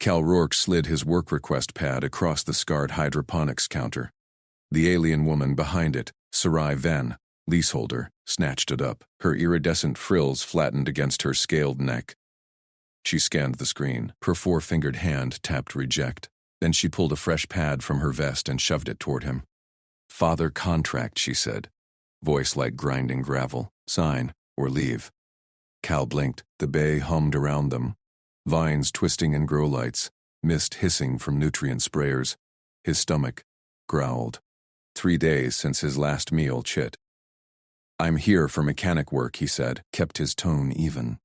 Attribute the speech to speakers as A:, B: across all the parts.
A: Cal Rourke slid his work request pad across the scarred hydroponics counter. The alien woman behind it, Sarai Venn, leaseholder, snatched it up, her iridescent frills flattened against her scaled neck. She scanned the screen. Her four-fingered hand tapped reject. Then she pulled a fresh pad from her vest and shoved it toward him. Father contract, she said, voice like grinding gravel. Sign or leave. Cal blinked. The bay hummed around them. Vines twisting in grow lights, mist hissing from nutrient sprayers. His stomach growled. 3 days since his last meal, chit. I'm here for mechanic work, he said, kept his tone even.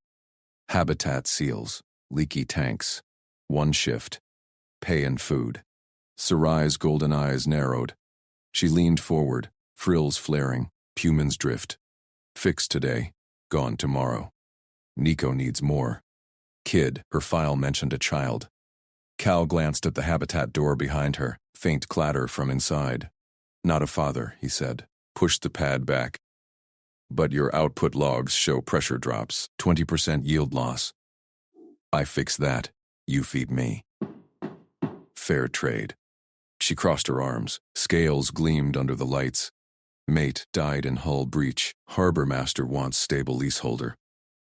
A: Habitat seals, leaky tanks, 1 shift, pay and food. Sarai's golden eyes narrowed. She leaned forward, frills flaring, pumens drift. Fixed today, gone tomorrow. Nico needs more. Kid, her file mentioned a child. Cal glanced at the habitat door behind her, faint clatter from inside. Not a father, he said, pushed the pad back. But your output logs show pressure drops, 20% yield loss. I fix that. You feed me. Fair trade. She crossed her arms. Scales gleamed under the lights. Mate died in hull breach. Harbor master wants stable leaseholder.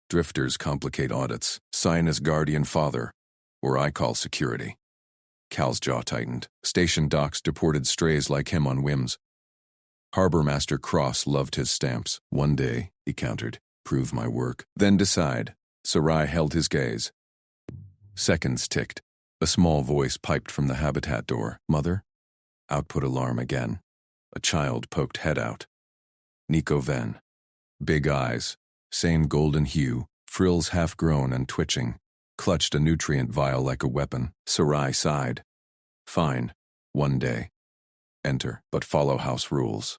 A: Drifters complicate audits. Sign as guardian father, or I call security. Cal's jaw tightened. Station docks deported strays like him on whims. Harbor Master Cross loved his stamps. 1 day, he countered, prove my work, then decide. Sarai held his gaze. Seconds ticked. A small voice piped from the habitat door. Mother? Output alarm again. A child poked head out. Nico Venn. Big eyes, same golden hue, frills half-grown and twitching, clutched a nutrient vial like a weapon. Sarai sighed. Fine. 1 day. Enter, but follow house rules.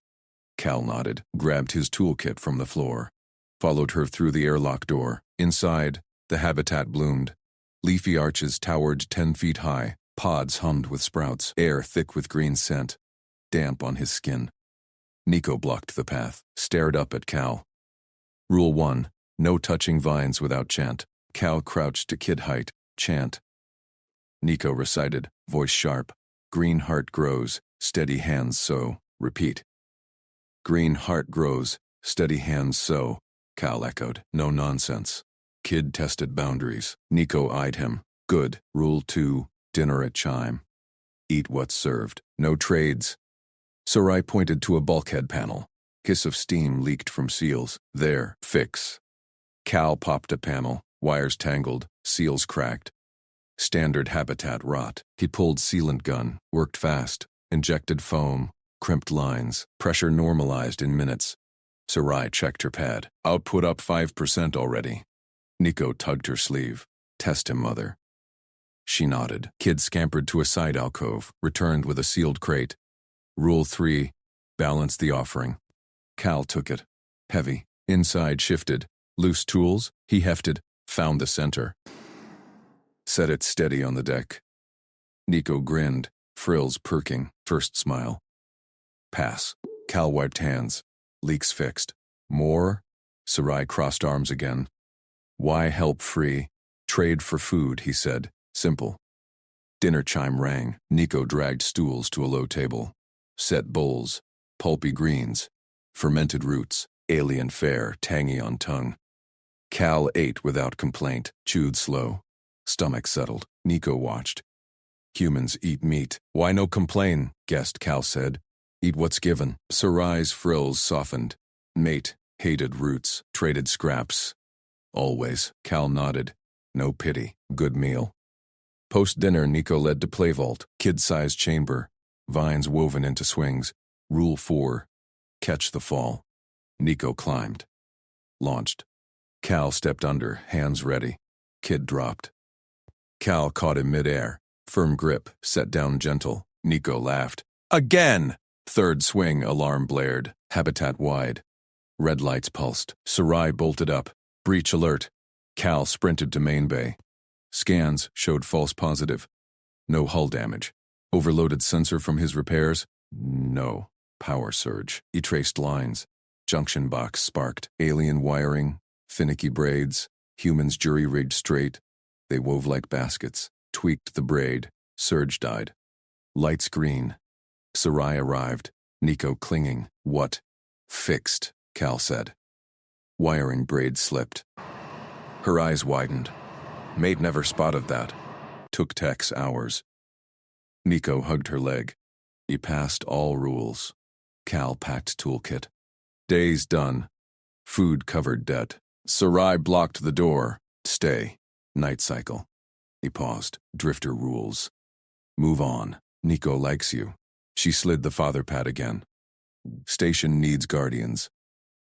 A: Cal nodded, grabbed his toolkit from the floor, followed her through the airlock door. Inside, the habitat bloomed. Leafy arches towered 10 feet high, pods hummed with sprouts, air thick with green scent, damp on his skin. Nico blocked the path, stared up at Cal. Rule 1, no touching vines without chant. Cal crouched to kid height, chant. Nico recited, voice sharp. Green heart grows, steady hands sow. Repeat. Green heart grows, steady hands sow. Cal echoed, no nonsense. Kid tested boundaries. Nico eyed him. Good. Rule 2, dinner at chime. Eat what's served. No trades. Sarai pointed to a bulkhead panel. Hiss of steam leaked from seals. There. Fix. Cal popped a panel. Wires tangled. Seals cracked. Standard habitat rot. He pulled sealant gun. Worked fast. Injected foam. Crimped lines. Pressure normalized in minutes. Sarai checked her pad. Output up 5% already. Nico tugged her sleeve. Test him, mother. She nodded. Kid scampered to a side alcove, returned with a sealed crate. Rule 3, balance the offering. Cal took it. Heavy. Inside shifted. Loose tools, he hefted, found the center. Set it steady on the deck. Nico grinned, frills perking, first smile. Pass. Cal wiped hands. Leaks fixed. More? Sarai crossed arms again. Why help free? Trade for food, he said. Simple. Dinner chime rang. Nico dragged stools to a low table. Set bowls. Pulpy greens. Fermented roots. Alien fare, tangy on tongue. Cal ate without complaint, chewed slow. Stomach settled. Nico watched. Humans eat meat. Why no complain? Guest Cal said. Eat what's given. Sarai's frills softened. Mate, hated roots, traded scraps. Always. Cal nodded. No pity. Good meal. Post-dinner, Nico led to play vault. Kid-sized chamber. Vines woven into swings. Rule 4. Catch the fall. Nico climbed. Launched. Cal stepped under, hands ready. Kid dropped. Cal caught him mid-air. Firm grip, set down gentle. Nico laughed. Again! Third swing, alarm blared. Habitat wide. Red lights pulsed. Sarai bolted up. Breach alert. Cal sprinted to main bay. Scans showed false positive. No hull damage. Overloaded sensor from his repairs? No. Power surge. He traced lines. Junction box sparked. Alien wiring. Finicky braids. Humans jury-rigged straight. They wove like baskets. Tweaked the braid. Surge died. Lights green. Sarai arrived. Nico clinging. What? Fixed, Cal said. Wiring braid slipped. Her eyes widened. Mate never spotted that. Took techs hours. Nico hugged her leg. He passed all rules. Cal packed toolkit. Day's done. Food covered debt. Sarai blocked the door. Stay. Night cycle. He paused. Drifter rules. Move on. Nico likes you. She slid the father pad again. Station needs guardians.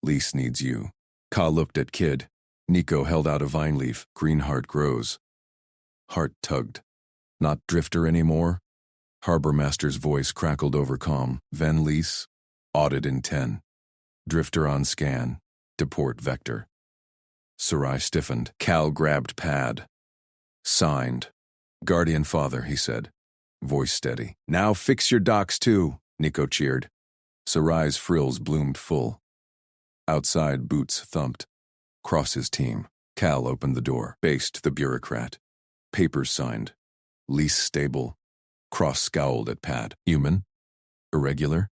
A: Lease needs you. Ka looked at Kid. Nico held out a vine leaf. Green heart grows. Heart tugged. Not drifter anymore? Harbor Master's voice crackled over comm. Ven lease? Audit in 10. Drifter on scan. Deport vector. Sarai stiffened. Cal grabbed pad. Signed. Guardian father, he said. Voice steady. Now fix your docks too, Nico cheered. Sarai's frills bloomed full. Outside boots thumped. Cross his team. Cal opened the door. Based the bureaucrat. Papers signed. Lease stable. Cross scowled at Pad. Human? Irregular?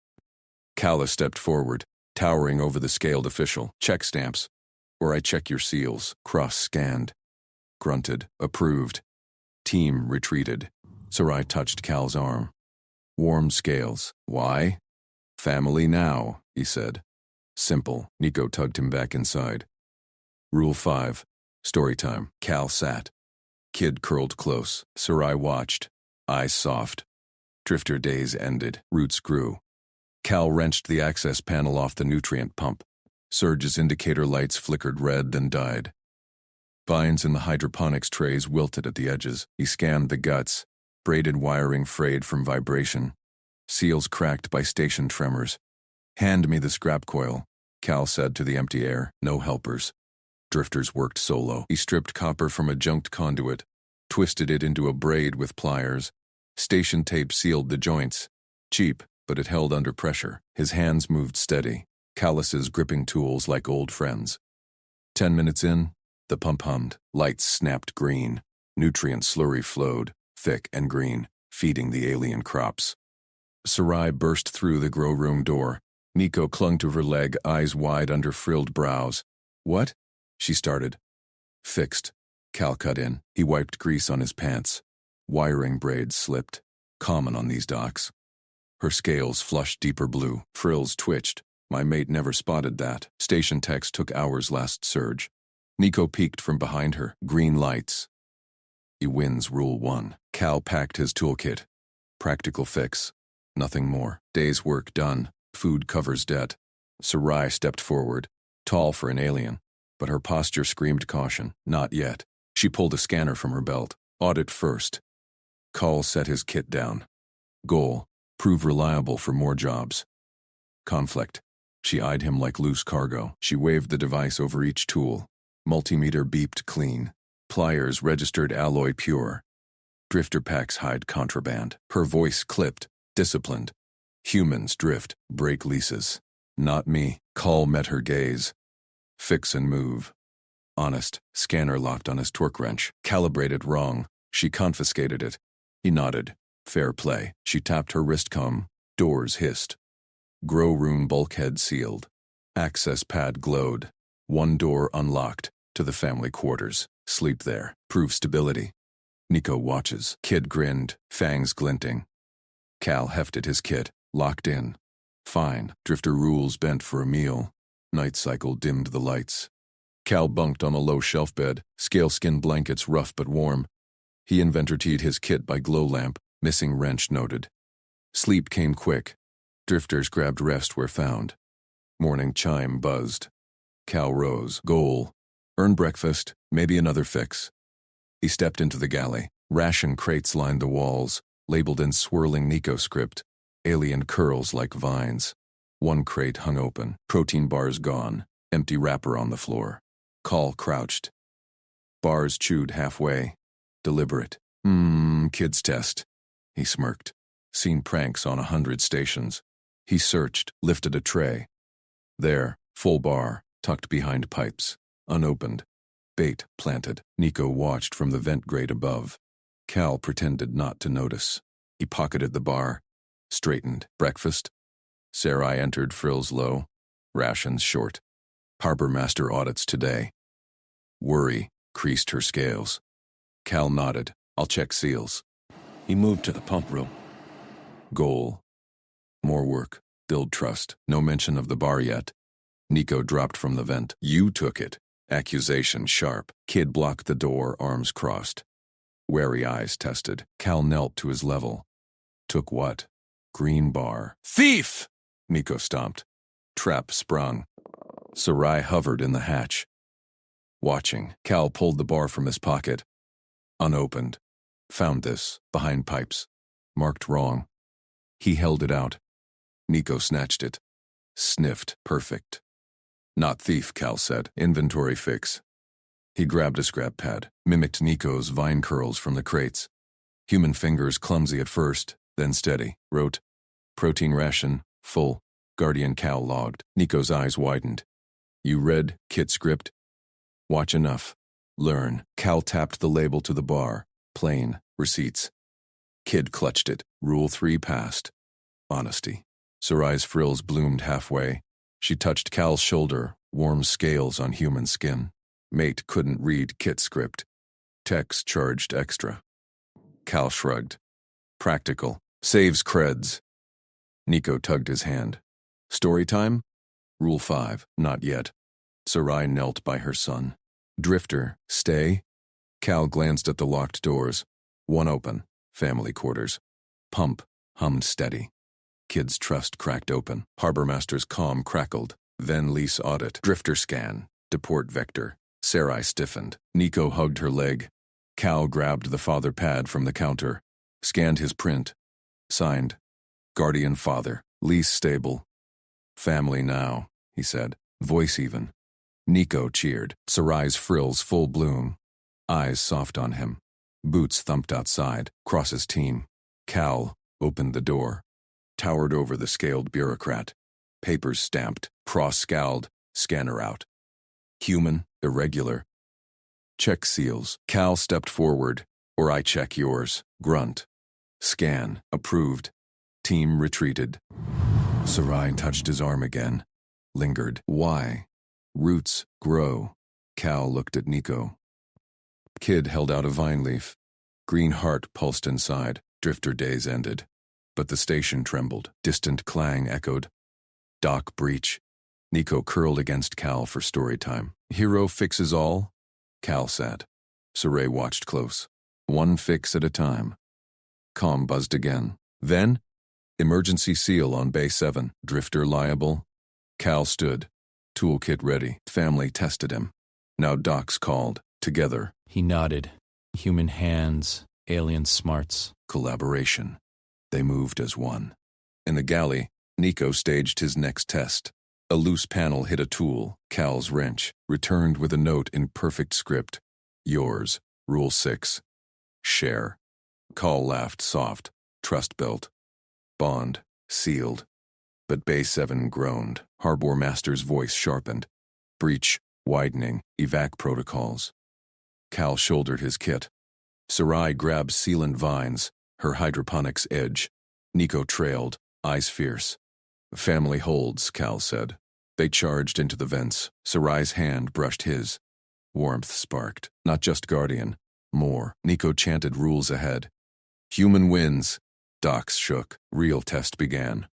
A: Calla stepped forward, towering over the scaled official. Check stamps. Or I check your seals. Cross scanned. Grunted. Approved. Team retreated. Sarai touched Cal's arm. Warm scales. Why? Family now, he said. Simple. Nico tugged him back inside. Rule 5. Story time. Cal sat. Kid curled close. Sarai watched. Eyes soft. Drifter days ended. Roots grew. Cal wrenched the access panel off the nutrient pump. Surge's indicator lights flickered red, then died. Vines in the hydroponics trays wilted at the edges. He scanned the guts. Braided wiring frayed from vibration. Seals cracked by station tremors. Hand me the scrap coil, Cal said to the empty air. No helpers. Drifters worked solo. He stripped copper from a junked conduit, twisted it into a braid with pliers. Station tape sealed the joints. Cheap, but it held under pressure. His hands moved steady, calluses gripping tools like old friends. 10 minutes in, the pump hummed. Lights snapped green. Nutrient slurry flowed, thick and green, feeding the alien crops. Sarai burst through the grow room door. Nico clung to her leg, eyes wide under frilled brows. What? She started. Fixed. Cal cut in. He wiped grease on his pants. Wiring braids slipped. Common on these docks. Her scales flushed deeper blue. Frills twitched. My mate never spotted that. Station techs took hours last surge. Nico peeked from behind her. Green lights. He wins Rule 1. Cal packed his toolkit. Practical fix. Nothing more. Day's work done. Food covers debt. Sarai stepped forward. Tall for an alien. But her posture screamed caution. Not yet. She pulled a scanner from her belt. Audit first. Call set his kit down. Goal. Prove reliable for more jobs. Conflict. She eyed him like loose cargo. She waved the device over each tool. Multimeter beeped clean. Pliers registered alloy pure. Drifter packs hide contraband. Her voice clipped. Disciplined. Humans drift, break leases. Not me. Call met her gaze. Fix and move. Honest. Scanner locked on his torque wrench. Calibrated wrong. She confiscated it. He nodded. Fair play. She tapped her wrist comb. Doors hissed. Grow room bulkhead sealed. Access pad glowed. One door unlocked. To the family quarters. Sleep there. Prove stability. Nico watches. Kid grinned, fangs glinting. Cal hefted his kit. Locked in. Fine. Drifter rules bent for a meal. Night cycle dimmed the lights. Cal bunked on a low shelf bed, scaleskin blankets rough but warm. He inventor-teed his kit by glow lamp, missing wrench noted. Sleep came quick. Drifters grabbed rest where found. Morning chime buzzed. Cal rose. Goal. Earn breakfast, maybe another fix. He stepped into the galley. Ration crates lined the walls, labeled in swirling Nico script. Alien curls like vines. One crate hung open. Protein bars gone. Empty wrapper on the floor. Call crouched. Bars chewed halfway. Deliberate. Kids test. He smirked. Seen pranks on 100 stations. He searched, lifted a tray. There, full bar, tucked behind pipes. Unopened. Bait planted. Nico watched from the vent grate above. Cal pretended not to notice. He pocketed the bar, straightened. Breakfast? Sarai entered, frills low, rations short. Harbor master audits today. Worry creased her scales. Cal nodded. I'll check seals. He moved to the pump room. Goal. More work. Build trust. No mention of the bar yet. Nico dropped from the vent. You took it. Accusation sharp. Kid blocked the door, arms crossed. Wary eyes tested. Cal knelt to his level. Took what? Green bar. Thief! Nico stomped. Trap sprung. Sarai hovered in the hatch. Watching, Cal pulled the bar from his pocket. Unopened. Found this, behind pipes. Marked wrong. He held it out. Nico snatched it. Sniffed. Perfect. Not thief, Cal said. Inventory fix. He grabbed a scrap pad, mimicked Nico's vine curls from the crates. Human fingers clumsy at first, then steady. Wrote, protein ration, full. Guardian Cal logged. Nico's eyes widened. You read kit script? Watch enough. Learn. Cal tapped the label to the bar. Plain. Receipts. Kid clutched it. Rule 3 passed. Honesty. Sarai's frills bloomed halfway. She touched Cal's shoulder, warm scales on human skin. Mate couldn't read kit script. Techs charged extra. Cal shrugged. Practical. Saves creds. Nico tugged his hand. Story time? Rule 5. Not yet. Sarai knelt by her son. Drifter, stay? Cal glanced at the locked doors. One open. Family quarters. Pump hummed steady. Kid's trust cracked open. Harbormaster's comm crackled. Then lease audit. Drifter scan. Deport vector. Sarai stiffened. Nico hugged her leg. Cal grabbed the father pad from the counter. Scanned his print. Signed. Guardian father. Lease stable. Family now, he said. Voice even. Nico cheered. Sarai's frills full bloom. Eyes soft on him. Boots thumped outside. Cross's team. Cal opened the door. Towered over the scaled bureaucrat. Papers stamped. Cross scowled. Scanner out. Human, irregular. Check seals. Cal stepped forward. Or I check yours. Grunt. Scan. Approved. Team retreated. Sarai touched his arm again. Lingered. Why? Roots grow. Cal looked at Nico. Kid held out a vine leaf. Green heart pulsed inside. Drifter days ended. But the station trembled. Distant clang echoed. Dock breach. Nico curled against Cal for story time. Hero fixes all? Cal sat. Sarai watched close. One fix at a time. Comm buzzed again. Then, emergency seal on Bay 7. Drifter liable? Cal stood. Toolkit ready. Family tested him. Now Doc's called. Together.
B: He nodded. Human hands, alien smarts.
A: Collaboration. They moved as one. In the galley, Nico staged his next test. A loose panel hit a tool, Cal's wrench, returned with a note in perfect script. Yours. Rule 6. Share. Cal laughed soft. Trust built. Bond. Sealed. But Bay 7 groaned. Harbor Master's voice sharpened. Breach. Widening. Evac protocols. Cal shouldered his kit. Sarai grabbed sealant vines, her hydroponics edge. Nico trailed, eyes fierce. Family holds, Cal said. They charged into the vents. Sarai's hand brushed his. Warmth sparked. Not just Guardian. More. Nico chanted rules ahead. Human wins. Docks shook. Real test began.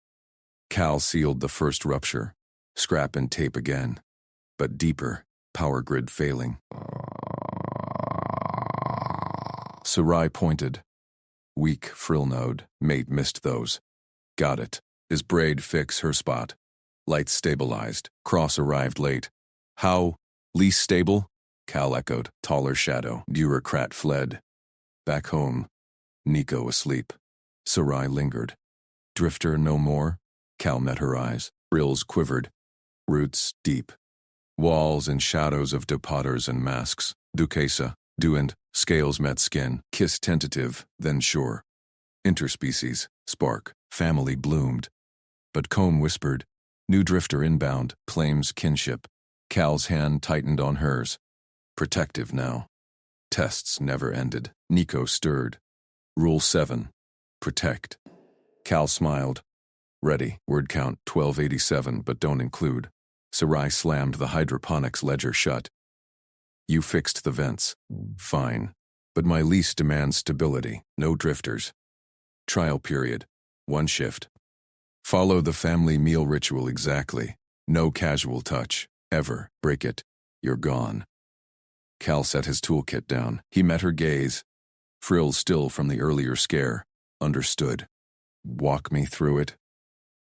A: Cal sealed the first rupture. Scrap and tape again. But deeper. Power grid failing. Sarai pointed. Weak frill node. Mate missed those. Got it. His braid fix her spot. Lights stabilized. Cross arrived late. How? Least stable? Cal echoed. Taller shadow. Bureaucrat fled. Back home. Nico asleep. Sarai lingered. Drifter no more? Cal met her eyes. Frills quivered. Roots deep. Walls and shadows of depotters and masks. Duquesa. Duant. Scales met skin. Kiss tentative, then sure. Interspecies. Spark. Family bloomed. But Combe whispered. New drifter inbound. Claims kinship. Cal's hand tightened on hers. Protective now. Tests never ended. Nico stirred. Rule 7. Protect. Cal smiled. Ready. Word count 1287, but don't include. Sarai slammed the hydroponics ledger shut. You fixed the vents. Fine. But my lease demands stability. No drifters. Trial period. 1 shift. Follow the family meal ritual exactly. No casual touch. Ever. Break it. You're gone. Cal set his toolkit down. He met her gaze. Frills still from the earlier scare. Understood. Walk me through it.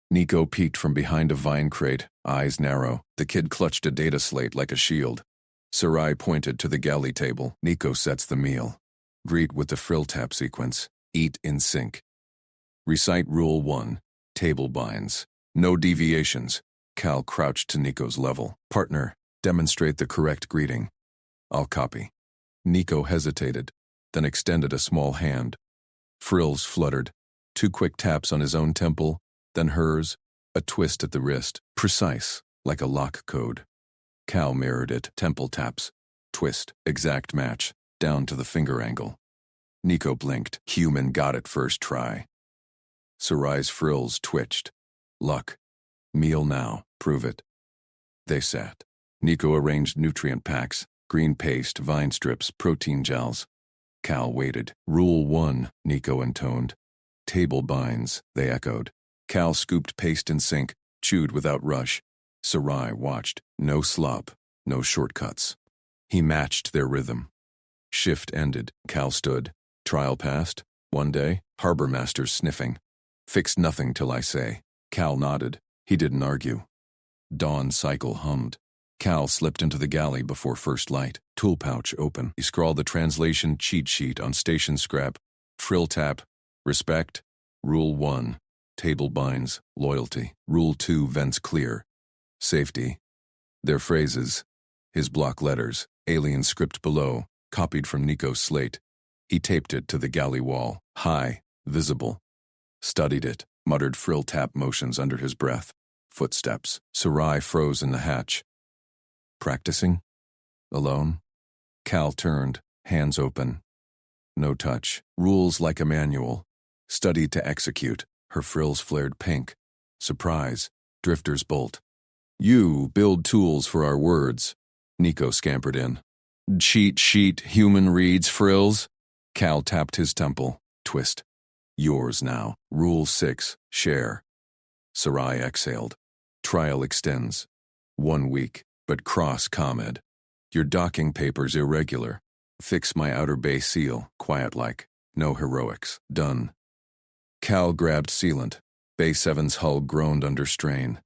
A: Nico peeked from behind a vine crate, eyes narrow. The kid clutched a data slate like a shield. Sarai pointed to the galley table. Nico sets the meal. Greet with the frill tap sequence. Eat in sync. Recite Rule 1. Table binds. No deviations. Cal crouched to Nico's level. Partner, demonstrate the correct greeting. I'll copy. Nico hesitated, then extended a small hand. Frills fluttered. 2 quick taps on his own temple, then hers, a twist at the wrist, precise, like a lock code. Cal mirrored it. Temple taps. Twist. Exact match. Down to the finger angle. Nico blinked. Human got it first try. Sarai's frills twitched. Luck. Meal now. Prove it. They sat. Nico arranged nutrient packs, green paste, vine strips, protein gels. Cal waited. Rule 1, Nico intoned. Table binds, they echoed. Cal scooped paste in sync, chewed without rush. Sarai watched. No slop, no shortcuts. He matched their rhythm. Shift ended. Cal stood. Trial passed. 1 day. Harbor master sniffing. Fix nothing till I say. Cal nodded. He didn't argue. Dawn cycle hummed. Cal slipped into the galley before first light. Tool pouch open. He scrawled the translation cheat sheet on station scrap. Frill tap. Respect. Rule 1. Table binds. Loyalty. Rule 2. Vents clear. Safety. Their phrases. His block letters. Alien script below. Copied from Nico's slate. He taped it to the galley wall. High. Visible. Studied it. Muttered frill tap motions under his breath. Footsteps. Sarai froze in the hatch. Practicing? Alone? Cal turned, hands open. No touch. Rules like a manual. Studied to execute. Her frills flared pink. Surprise. Drifter's bolt. You build tools for our words. Nico scampered in. Cheat sheet, human reads frills. Cal tapped his temple. Twist. Yours now. Rule 6. Share. Sarai exhaled. Trial extends. 1 week, but cross ComEd. Your docking paper's irregular. Fix my outer bay seal, quiet-like. No heroics. Done. Cal grabbed sealant. Bay 7's hull groaned under strain.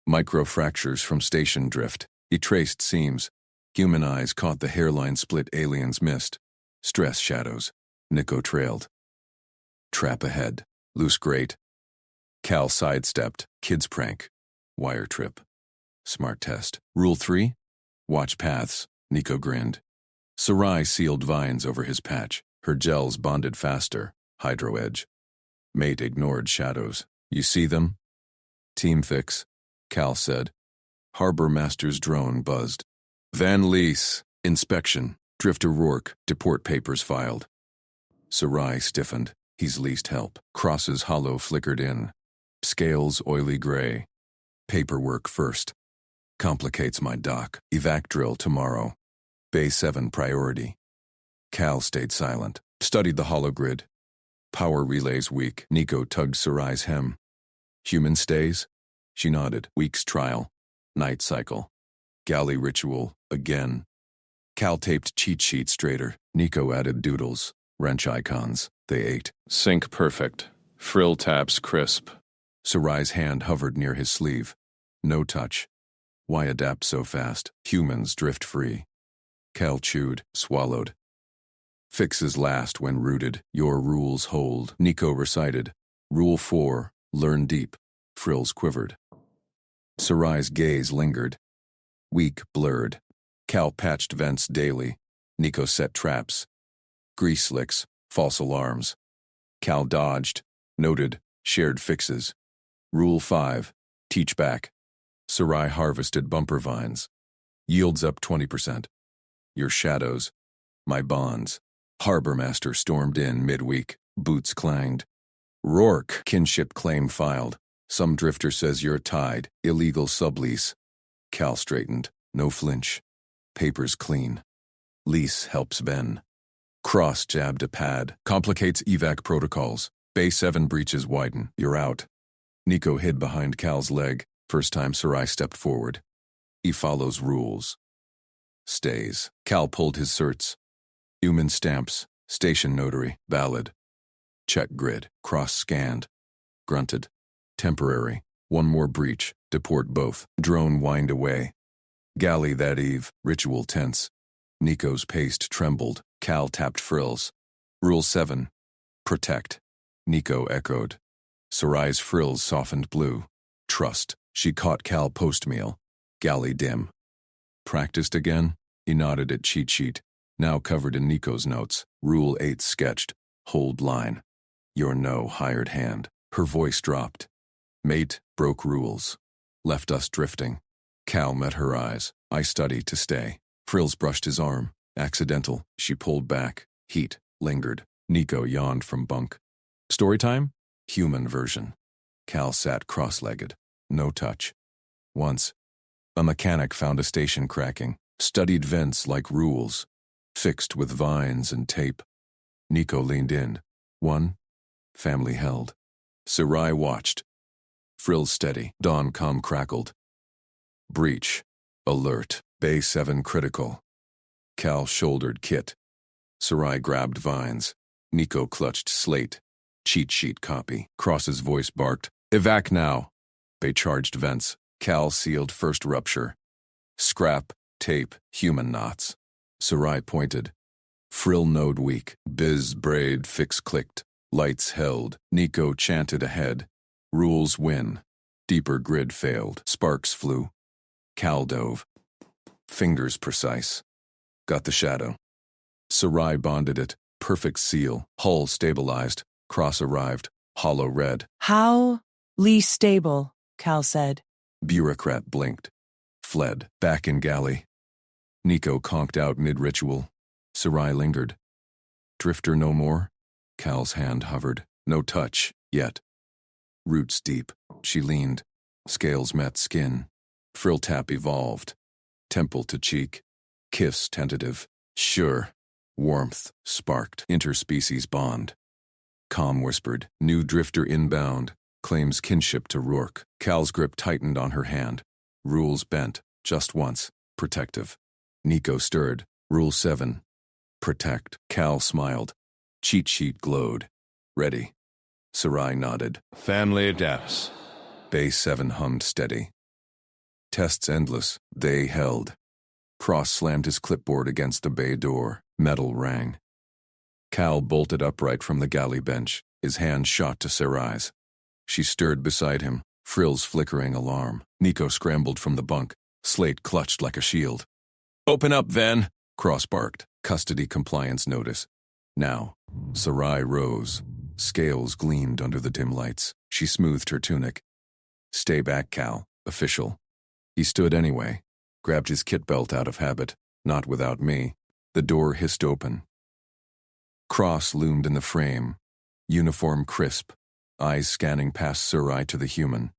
A: Micro-fractures from station drift. He traced seams. Human eyes caught the hairline split aliens missed. Stress shadows. Nico trailed. Trap ahead. Loose grate. Cal sidestepped. Kid's prank. Wire trip. Smart test. Rule 3. Watch paths. Nico grinned. Sarai sealed vines over his patch. Her gels bonded faster. Hydro edge. Mate ignored shadows. You see them? Team fix, Cal said. Harbor master's drone buzzed. Van Lease. Inspection. Drifter Rourke. Deport papers filed. Sarai stiffened. He's least help. Cross's hollow flickered in. Scales oily gray. Paperwork first. Complicates my dock. Evac drill tomorrow. Bay 7 priority. Cal stayed silent. Studied the hologrid. Power relays weak. Nico tugged Sarai's hem. Human stays? She nodded. Week's trial. Night cycle. Galley ritual. Again. Cal taped cheat sheet straighter. Nico added doodles. Wrench icons. They ate. Sync perfect. Frill taps crisp. Sarai's hand hovered near his sleeve. No touch. Why adapt so fast? Humans drift free. Cal chewed, swallowed. Fixes last when rooted. Your rules hold. Nico recited. Rule 4. Learn deep. Frills quivered. Sarai's gaze lingered. Weak blurred. Cal patched vents daily. Nico set traps. Grease slicks. False alarms. Cal dodged. Noted. Shared fixes. Rule 5. Teach back. Sarai harvested bumper vines. Yields up 20%. Your shadows. My bonds. Harbor Master stormed in midweek. Boots clanged. Rourke, kinship claim filed. Some drifter says you're tied. Illegal sublease. Cal straightened. No flinch. Papers clean. Lease helps Ben. Cross jabbed a pad. Complicates evac protocols. Bay 7 breaches widen. You're out. Nico hid behind Cal's leg. First time Sarai stepped forward. He follows rules. Stays. Cal pulled his certs. Human stamps. Station notary. Valid. Check grid. Cross scanned. Grunted. Temporary. One more breach. Deport both. Drone whined away. Galley that eve. Ritual tense. Nico's paste trembled. Cal tapped frills. Rule 7. Protect. Nico echoed. Sarai's frills softened blue. Trust. She caught Cal post-meal. Galley dim. Practiced again? He nodded at cheat sheet. Now covered in Nico's notes. Rule 8 sketched. Hold line. You're no hired hand. Her voice dropped. Mate broke rules. Left us drifting. Cal met her eyes. I study to stay. Frills brushed his arm. Accidental. She pulled back. Heat lingered. Nico yawned from bunk. Story time? Human version. Cal sat cross-legged. No touch. Once, a mechanic found a station cracking. Studied vents like rules. Fixed with vines and tape. Nico leaned in. One. Family held. Sarai watched. Frills steady. Dawn com crackled. Breach. Alert. Bay 7 critical. Cal shouldered kit. Sarai grabbed vines. Nico clutched slate. Cheat sheet copy. Cross's voice barked. Evac now. They charged vents. Cal sealed first rupture. Scrap, tape, human knots. Sarai pointed. Frill node weak. Biz braid fix clicked. Lights held. Nico chanted ahead. Rules win. Deeper grid failed. Sparks flew. Cal dove. Fingers precise. Got the shadow. Sarai bonded it. Perfect seal. Hull stabilized. Cross arrived. Hollow red.
C: How? Lee stable, Cal said.
A: Bureaucrat blinked. Fled. Back in galley. Nico conked out mid-ritual. Sarai lingered. Drifter no more? Cal's hand hovered. No touch, yet. Roots deep. She leaned. Scales met skin. Frill tap evolved. Temple to cheek. Kiss tentative. Sure. Warmth sparked. Interspecies bond. Calm whispered. New drifter inbound. Claims kinship to Rourke. Cal's grip tightened on her hand. Rules bent. Just once. Protective. Nico stirred. Rule 7. Protect. Cal smiled. Cheat sheet glowed. Ready. Sarai nodded.
D: Family adapts.
A: Bay 7 hummed steady. Tests endless. They held. Cross slammed his clipboard against the bay door. Metal rang. Cal bolted upright from the galley bench. His hand shot to Sarai's. She stirred beside him. Frills flickering alarm. Nico scrambled from the bunk. Slate clutched like a shield. Open up, Van! Cross barked. Custody compliance notice. Now. Sarai rose. Scales gleamed under the dim lights. She smoothed her tunic. Stay back, Cal. Official. He stood anyway. Grabbed his kit belt out of habit. Not without me. The door hissed open. Cross loomed in the frame. Uniform crisp. Eyes scanning past Sarai to the human.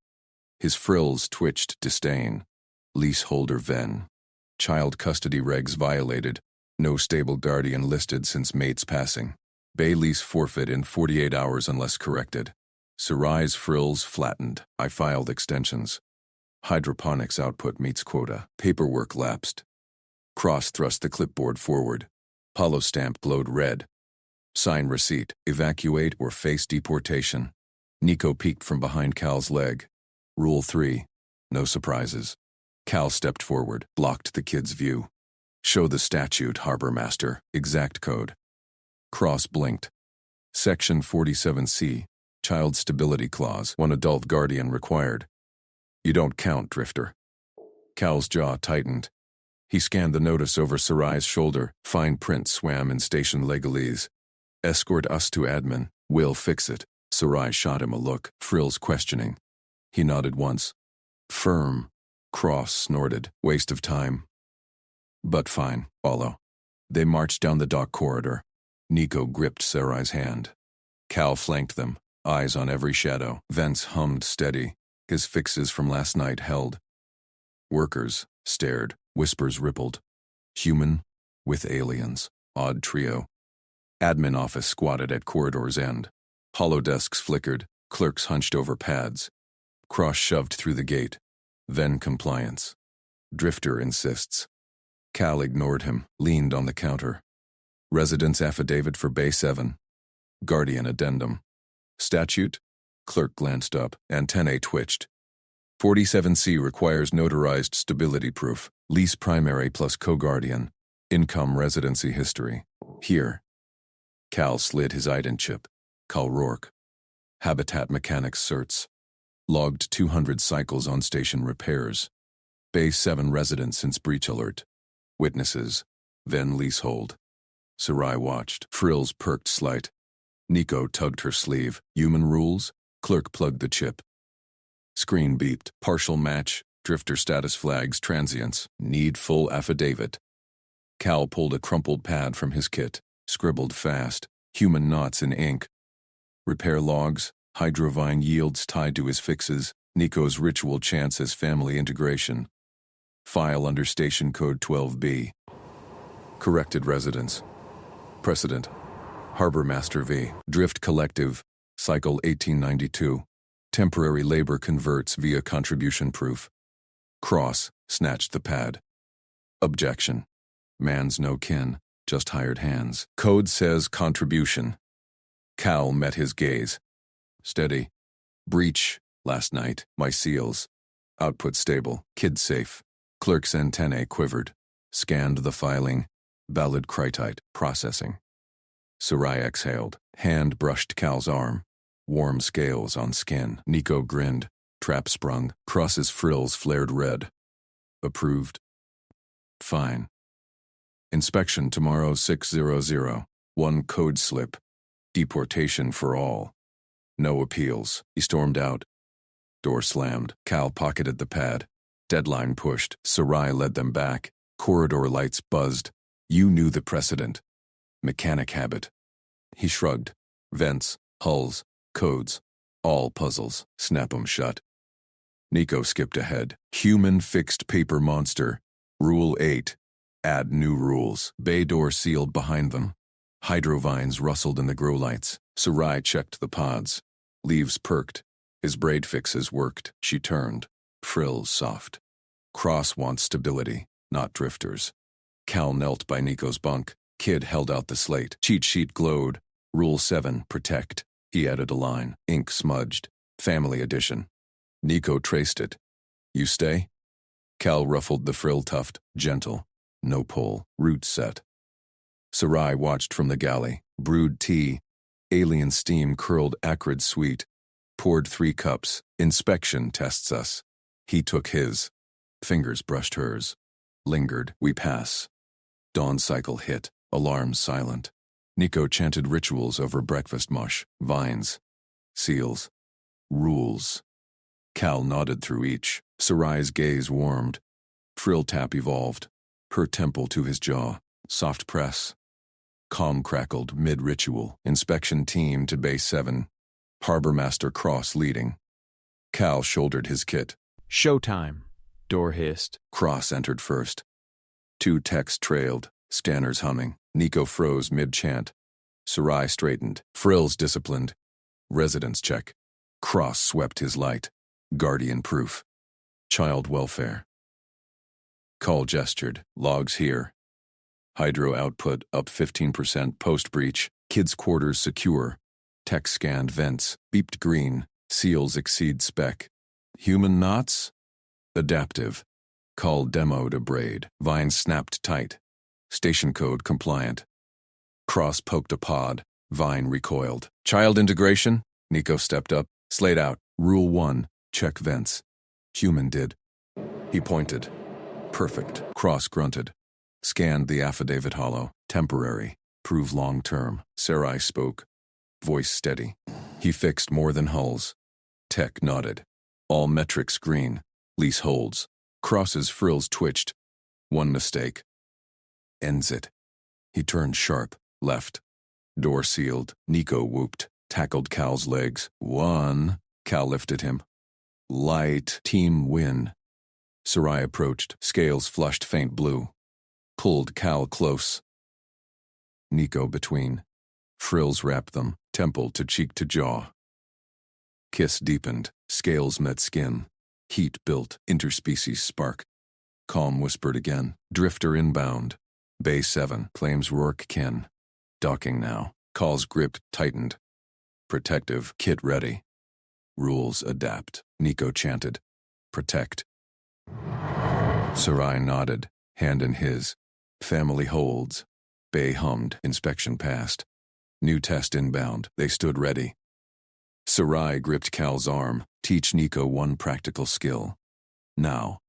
A: His frills twitched disdain. Leaseholder Ven. Child custody regs violated. No stable guardian listed since mate's passing. Bay lease forfeit in 48 hours unless corrected. Sarai's frills flattened. I filed extensions. Hydroponics output meets quota. Paperwork lapsed. Cross thrust the clipboard forward. Hollow stamp glowed red. Sign receipt. Evacuate or face deportation. Nico peeked from behind Cal's leg. Rule 3. No surprises. Cal stepped forward, blocked the kid's view. Show the statute, Harbor Master. Exact code. Cross blinked. Section 47C. Child Stability Clause. One adult guardian required. You don't count, Drifter. Cal's jaw tightened. He scanned the notice over Sarai's shoulder. Fine print swam in station legalese. Escort us to admin. We'll fix it. Sarai shot him a look. Frills questioning. He nodded once. Firm. Cross snorted. Waste of time. But fine. Follow. They marched down the dock corridor. Nico gripped Sarai's hand. Cal flanked them, eyes on every shadow. Vence hummed steady. His fixes from last night held. Workers stared. Whispers rippled. Human with aliens. Odd trio. Admin office squatted at corridor's end. Holodesks flickered. Clerks hunched over pads. Cross shoved through the gate. Then compliance. Drifter insists. Cal ignored him, leaned on the counter. Residence affidavit for Bay 7. Guardian addendum. Statute? Clerk glanced up. Antennae twitched. 47C requires notarized stability proof. Lease primary plus co-guardian. Income residency history. Here. Cal slid his ident chip. Cal Rourke. Habitat mechanics certs. Logged 200 cycles on station repairs. Bay 7 resident since breach alert. Witnesses. Then leasehold. Sarai watched. Frills perked slight. Nico tugged her sleeve. Human rules? Clerk plugged the chip. Screen beeped. Partial match. Drifter status flags. Transients. Need full affidavit. Cal pulled a crumpled pad from his kit. Scribbled fast. Human knots in ink. Repair logs. Hydrovine yields tied to his fixes. Nico's ritual chants as family integration. File under station code 12B. Corrected residence. Precedent. Harbor Master V. Drift Collective. Cycle 1892. Temporary labor converts via contribution proof. Cross. Snatched the pad. Objection. Man's no kin. Just hired hands. Code says contribution. Cal met his gaze. Steady. Breach. Last night. My seals. Output stable. Kid safe. Clerk's antennae quivered. Scanned the filing. Valid critite. Processing. Sarai exhaled. Hand brushed Cal's arm. Warm scales on skin. Nico grinned. Trap sprung. Cross's frills flared red. Approved. Fine. Inspection tomorrow 600. One code slip. Deportation for all. No appeals. He stormed out. Door slammed. Cal pocketed the pad. Deadline pushed. Sarai led them back. Corridor lights buzzed. You knew the precedent. Mechanic habit. He shrugged. Vents, hulls, codes. All puzzles. Snap 'em shut. Nico skipped ahead. Human fixed paper monster. Rule 8. Add new rules. Bay door sealed behind them. Hydrovines rustled in the grow lights. Sarai checked the pods. Leaves perked. His braid fixes worked. She turned. Frills soft. Cross wants stability, not drifters. Cal knelt by Nico's bunk. Kid held out the slate. Cheat sheet glowed. Rule 7, protect. He added a line. Ink smudged. Family edition. Nico traced it. You stay? Cal ruffled the frill tuft. Gentle. No pull. Root set. Sarai watched from the galley. Brewed tea. Alien steam curled acrid sweet. Poured 3 cups. Inspection tests us. He took his. Fingers brushed hers. Lingered. We pass. Dawn cycle hit. Alarms silent. Nico chanted rituals over breakfast mush. Vines. Seals. Rules. Cal nodded through each. Sarai's gaze warmed. Frill tap evolved. Her temple to his jaw. Soft press. Calm crackled mid-ritual. Inspection team to Bay 7. Harbor Master Cross leading. Cal shouldered his kit.
B: Showtime. Door hissed.
A: Cross entered first. 2 techs trailed. Scanners humming. Nico froze mid-chant. Sarai straightened. Frills disciplined. Residence check. Cross swept his light. Guardian proof. Child welfare. Call gestured. Logs here. Hydro output up 15% post-breach. Kids' quarters secure. Tech scanned vents. Beeped green. Seals exceed spec. Human knots? Adaptive. Call demo to braid. Vine snapped tight. Station code compliant. Cross poked a pod. Vine recoiled. Child integration? Nico stepped up. Slate out. Rule 1. Check vents. Human did. He pointed. Perfect. Cross grunted. Scanned the affidavit hollow. Temporary. Prove long-term. Sarai spoke. Voice steady. He fixed more than hulls. Tech nodded. All metrics green. Lease holds. Cross's frills twitched. One mistake. Ends it. He turned sharp, left. Door sealed. Nico whooped, tackled Cal's legs. One. Cal lifted him. Light. Team win. Sarai approached, scales flushed faint blue. Pulled Cal close. Nico between. Frills wrapped them, temple to cheek to jaw. Kiss deepened, scales met skin. Heat built, interspecies spark. Calm whispered again, drifter inbound. Bay 7, claims Rourke kin. Docking now, calls gripped, tightened. Protective, kit ready. Rules adapt, Nico chanted. Protect. Sarai nodded, hand in his. Family holds. Bay hummed, inspection passed. New test inbound, they stood ready. Sarai gripped Cal's arm, teach Nico one practical skill. Now,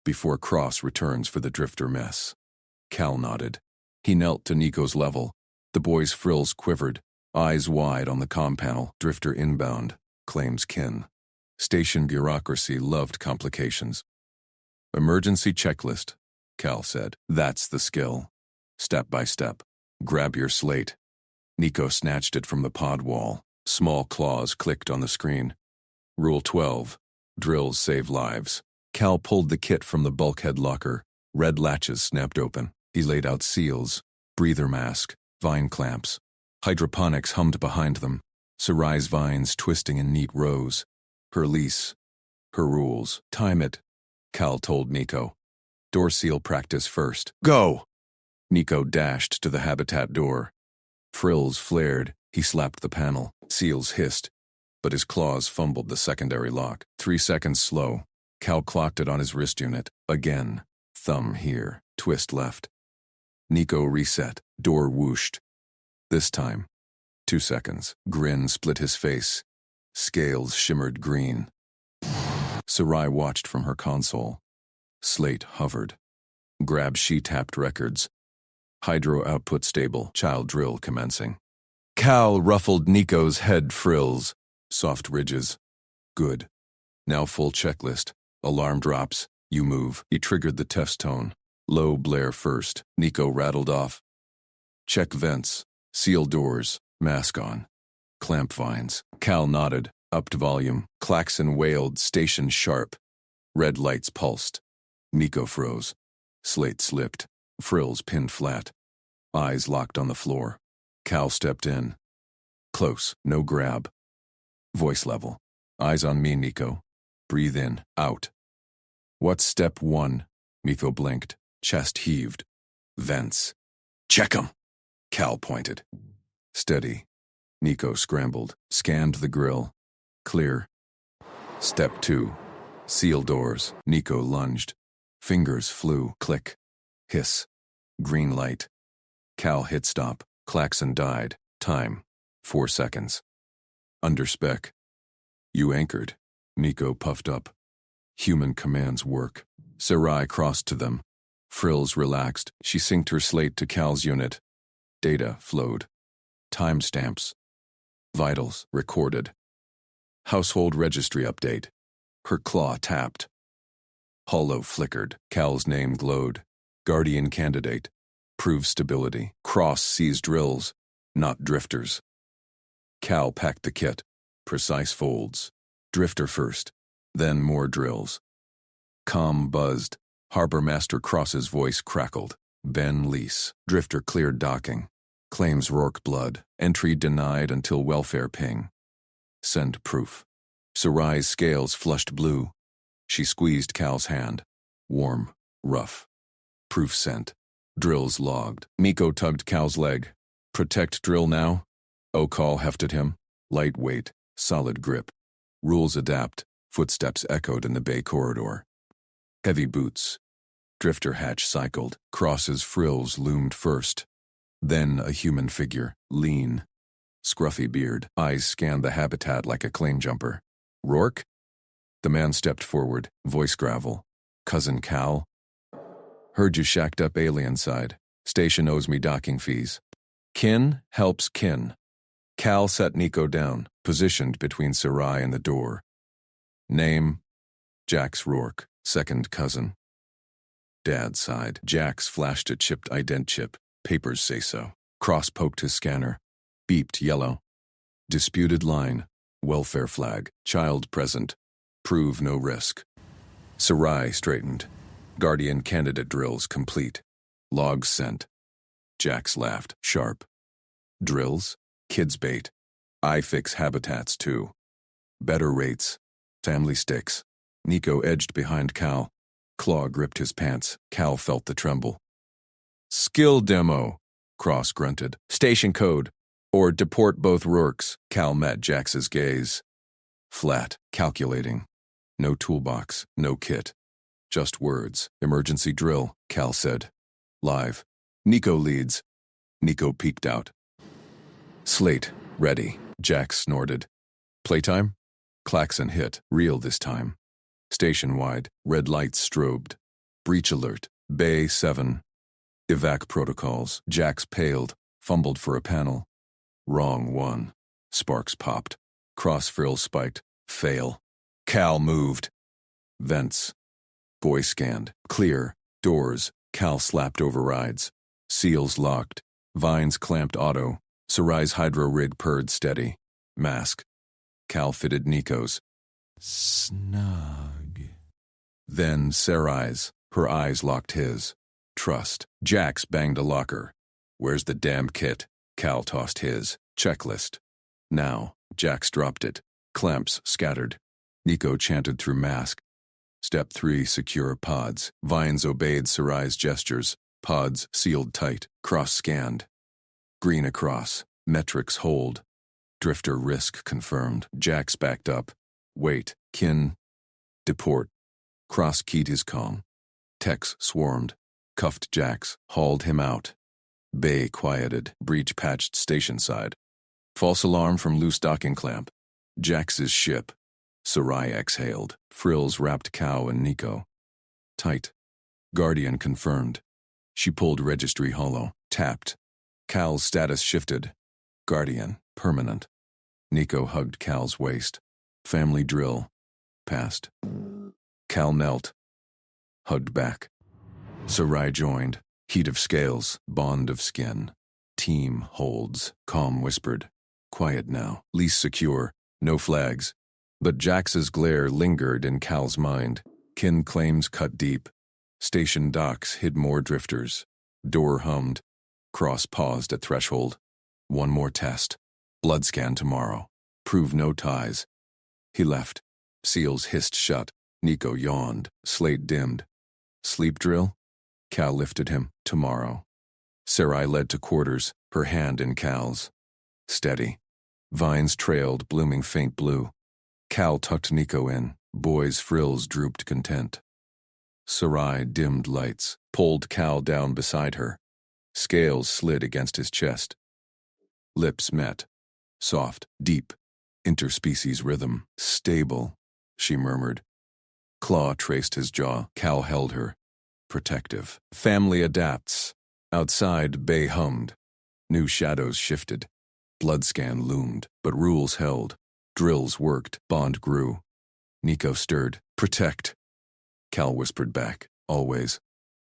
A: before Cross returns for the drifter mess. Cal nodded. He knelt to Nico's level. The boy's frills quivered, eyes wide on the comm panel. Drifter inbound, claims kin. Station bureaucracy loved complications. Emergency checklist, Cal said. That's the skill. Step by step. Grab your slate. Nico snatched it from the pod wall. Small claws clicked on the screen. Rule 12. Drills save lives. Cal pulled the kit from the bulkhead locker. Red latches snapped open. He laid out seals, breather mask, vine clamps. Hydroponics hummed behind them. Sarai's vines twisting in neat rows. Her lease. Her rules. Time it, Cal told Nico. Door seal practice first. Go! Nico dashed to the habitat door. Frills flared. He slapped the panel. Seals hissed, but his claws fumbled the secondary lock. 3 seconds slow. Cal clocked it on his wrist unit. Again. Thumb here. Twist left. Nico reset. Door whooshed. This time. 2 seconds. Grin split his face. Scales shimmered green. Sarai watched from her console. Slate hovered. Grab she tapped records. Hydro output stable. Child drill commencing. Cal ruffled Nico's head frills. Soft ridges. Good. Now full checklist. Alarm drops. You move. He triggered the test tone. Low blare first. Nico rattled off. Check vents. Seal doors. Mask on. Clamp vines. Cal nodded. Upped volume. Klaxon wailed. Station sharp. Red lights pulsed. Nico froze. Slate slipped. Frills pinned flat. Eyes locked on the floor. Cal stepped in. Close. No grab. Voice level. Eyes on me, Nico. Breathe in. Out. What's step 1? Nico blinked. Chest heaved. Vents. Check 'em. Cal pointed. Steady. Nico scrambled. Scanned the grill. Clear. Step 2. Seal doors. Nico lunged. Fingers flew. Click. Hiss. Green light. Cal hit stop. Klaxon died. Time. 4 seconds. Under spec. You anchored. Nico puffed up. Human commands work. Sarai crossed to them. Frills relaxed. She synced her slate to Cal's unit. Data flowed. Timestamps. Vitals recorded. Household registry update. Her claw tapped. Hollow flickered. Cal's name glowed. Guardian candidate. Prove stability. Cross sees drills, not drifters. Cal packed the kit. Precise folds. Drifter first. Then more drills. Comm buzzed. Harbor Master Cross's voice crackled. Ben Lease. Drifter cleared docking. Claims Rourke blood. Entry denied until welfare ping. Send proof. Sarai's scales flushed blue. She squeezed Cal's hand. Warm. Rough. Proof sent. Drills logged. Nico tugged Cal's leg. Protect drill now? O'Call hefted him. Lightweight. Solid grip. Rules adapt. Footsteps echoed in the bay corridor. Heavy boots. Drifter hatch cycled. Cross's frills loomed first. Then a human figure. Lean. Scruffy beard. Eyes scanned the habitat like a claim jumper. Rourke? The man stepped forward. Voice gravel. Cousin Cal? Heard you shacked up alien side. Station owes me docking fees. Kin helps kin. Cal set Nico down, positioned between Sarai and the door. Name? Jax Rourke, second cousin. Dad's side. Jax flashed a chipped ident chip, Papers say so. Cross poked his scanner. Beeped yellow. Disputed line. Welfare flag. Child present. Prove no risk. Sarai straightened. Guardian candidate drills complete. Logs sent. Jax laughed, sharp. Drills? Kids bait. I fix habitats too. Better rates. Family sticks. Nico edged behind Cal. Claw gripped his pants. Cal felt the tremble. Skill demo, Cross grunted. Station code. Or deport both Rourkes. Cal met Jax's gaze. Flat, calculating. No toolbox, no kit. Just words. Emergency drill, Cal said. Live. Nico leads. Nico peeked out. Slate, ready, Jax snorted. Playtime? Klaxon hit, real this time. Station-wide, red lights strobed. Breach alert, Bay 7. Evac protocols, Jax paled, fumbled for a panel. Wrong one. Sparks popped. Cross frill spiked. Fail. Cal moved. Vents. Boy scanned. Clear. Doors. Cal slapped overrides. Seals locked. Vines clamped auto. Sarai's hydro rig purred steady. Mask. Cal fitted Nico's.
B: Snug.
A: Then Sarai's. Her eyes locked his. Trust. Jax banged a locker. Where's the damn kit? Cal tossed his. Checklist. Now. Jax dropped it. Clamps scattered. Nico chanted through mask. Step 3, secure pods. Vines obeyed Sarai's gestures. Pods sealed tight. Cross scanned. Green across. Metrics hold. Drifter risk confirmed. Jax backed up. Wait. Kin. Deport. Cross keyed his comm. Techs swarmed. Cuffed Jax. Hauled him out. Bay quieted. Breach patched station side. False alarm from loose docking clamp. Jax's ship. Sarai exhaled. Frills wrapped Cow and Nico. Tight. Guardian confirmed. She pulled registry hollow. Tapped. Cal's status shifted. Guardian. Permanent. Nico hugged Cal's waist. Family drill. Passed. Cal knelt. Hugged back. Sarai joined. Heat of scales. Bond of skin. Team holds. Calm whispered. Quiet now. Lease secure. No flags. But Jax's glare lingered in Cal's mind. Kin claims cut deep. Station docks hid more drifters. Door hummed. Cross paused at threshold. One more test. Blood scan tomorrow. Prove no ties. He left. Seals hissed shut. Nico yawned. Slate dimmed. Sleep drill? Cal lifted him. Tomorrow. Sarai led to quarters, her hand in Cal's. Steady. Vines trailed, blooming faint blue. Cal tucked Nico in. Boy's frills drooped content. Sarai dimmed lights, pulled Cal down beside her. Scales slid against his chest. Lips met. Soft, deep. Interspecies rhythm. Stable, she murmured. Claw traced his jaw. Cal held her. Protective. Family adapts. Outside, Bay hummed. New shadows shifted. Blood scan loomed, but rules held. Drills worked. Bond grew. Nico stirred. Protect. Cal whispered back. Always.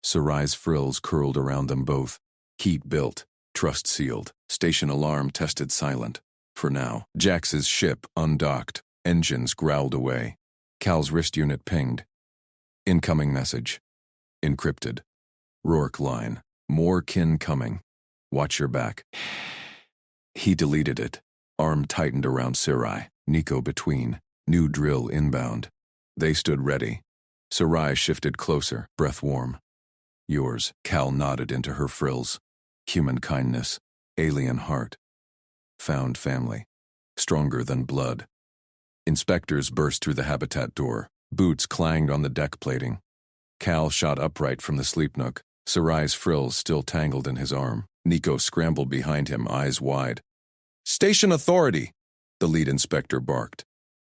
A: Sarai's frills curled around them both. Heat built. Trust sealed. Station alarm tested silent. For now. Jax's ship undocked. Engines growled away. Cal's wrist unit pinged. Incoming message. Encrypted. Rourke line. More kin coming. Watch your back. He deleted it. Arm tightened around Sarai. Nico between. New drill inbound. They stood ready. Sarai shifted closer, breath warm. Yours. Cal nodded into her frills. Human kindness. Alien heart. Found family. Stronger than blood. Inspectors burst through the habitat door. Boots clanged on the deck plating. Cal shot upright from the sleep nook. Sarai's frills still tangled in his arm. Nico scrambled behind him, eyes wide. Station authority, the lead inspector barked.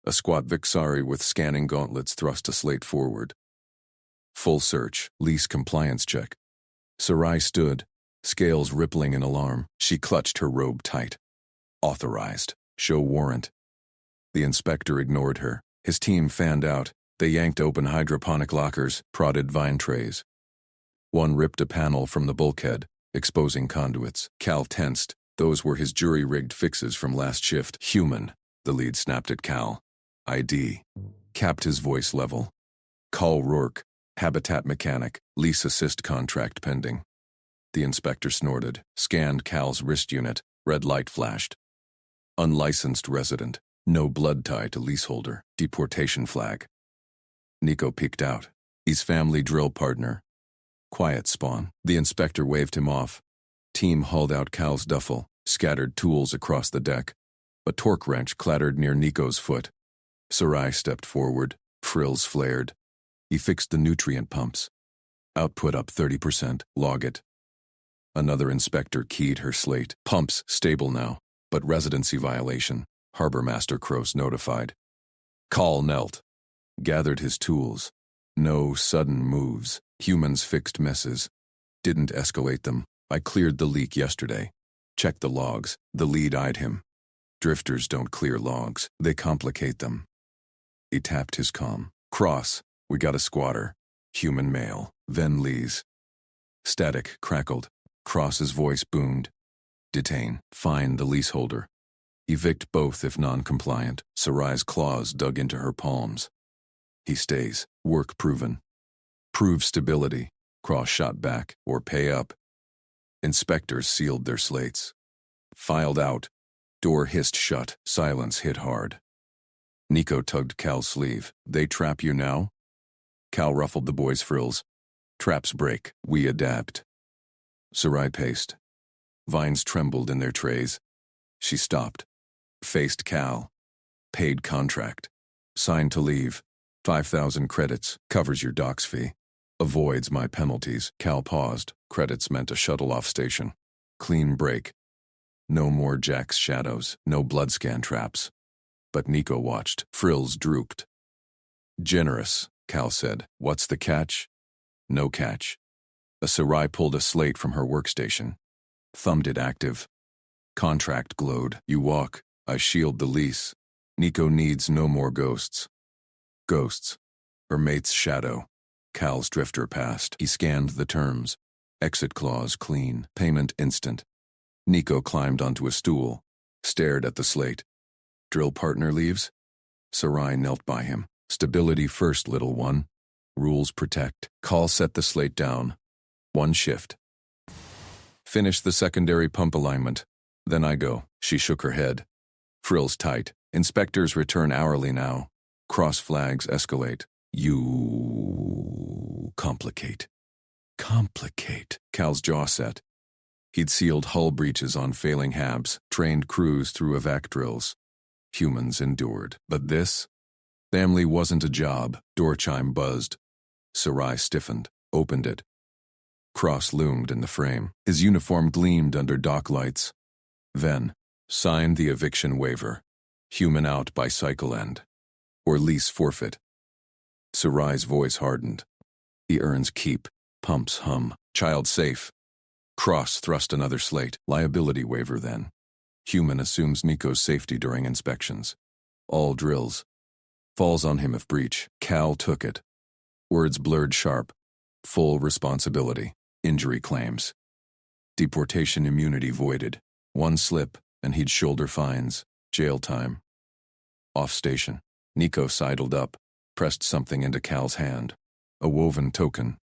A: A squat Vixari with scanning gauntlets thrust a slate forward. Full search, lease compliance check. Sarai stood, scales rippling in alarm. She clutched her robe tight. Authorized. Show warrant. The inspector ignored her. His team fanned out. They yanked open hydroponic lockers, prodded vine trays. One ripped a panel from the bulkhead. exposing conduits. Cal tensed. Those were his jury-rigged fixes from last shift. Human, the lead snapped at Cal. ID. Capped his voice level. Call Rourke, habitat mechanic, lease assist contract pending. The inspector snorted, scanned Cal's wrist unit, red light flashed. Unlicensed resident, no blood tie to leaseholder, deportation flag. Nico peeked out. He's family drill partner. Quiet, Spawn. The inspector waved him off. Team hauled out Cal's duffel, scattered tools across the deck. A torque wrench clattered near Nico's foot. Sarai stepped forward, frills flared. He fixed the nutrient pumps. Output up 30%, log it. Another inspector keyed her slate. Pumps stable now, but residency violation. Harbor Master Kroos notified. Call knelt. Gathered his tools. No sudden moves. Humans fixed messes. Didn't escalate them. I cleared the leak yesterday. Checked the logs. The lead eyed him. Drifters don't clear logs. They complicate them. He tapped his comm. Cross. We got a squatter. Human male. Ven Lees. Static crackled. Cross's voice boomed. Detain. Fine the leaseholder. Evict both if non-compliant. Sarai's claws dug into her palms. He stays. Work proven. Prove stability. Cross shot back, or pay up. Inspectors sealed their slates. Filed out. Door hissed shut. Silence hit hard. Nico tugged Cal's sleeve. They trap you now? Cal ruffled the boy's frills. Traps break. We adapt. Sarai paced. Vines trembled in their trays. She stopped. Faced Cal. Paid contract. Signed to leave. 5,000 credits. Covers your docks fee. Avoids my penalties. Cal paused. Credits meant a shuttle-off station. Clean break. No more Jack's shadows. No blood scan traps. But Nico watched. Frills drooped. Generous, Cal said. What's the catch? No catch. A Sarai pulled a slate from her workstation. Thumbed it active. Contract glowed. You walk. I shield the lease. Nico needs no more ghosts. Ghosts. Her mate's shadow. Cal's drifter passed. He scanned the terms. Exit clause clean. Payment instant. Nico climbed onto a stool. Stared at the slate. Drill partner leaves? Sarai knelt by him. Stability first, little one. Rules protect. Call set the slate down. One shift. Finish the secondary pump alignment. Then I go. She shook her head. Frills tight. Inspectors return hourly now. Cross flags escalate. You complicate. Complicate. Cal's jaw set. He'd sealed hull breaches on failing habs, trained crews through evac drills. Humans endured. But this? Family wasn't a job. Door chime buzzed. Sarai stiffened, opened it. Cross loomed in the frame. His uniform gleamed under dock lights. Ven signed the eviction waiver. Human out by cycle end. Or lease forfeit. Sarai's voice hardened. He earns keep. Pumps hum. Child safe. Cross thrust another slate. Liability waiver then. Human assumes Nico's safety during inspections. All drills. Falls on him if breach. Cal took it. Words blurred sharp. Full responsibility. Injury claims. Deportation immunity voided. One slip, and he'd shoulder fines. Jail time. Off station. Nico sidled up, pressed something into Cal's hand. A woven token.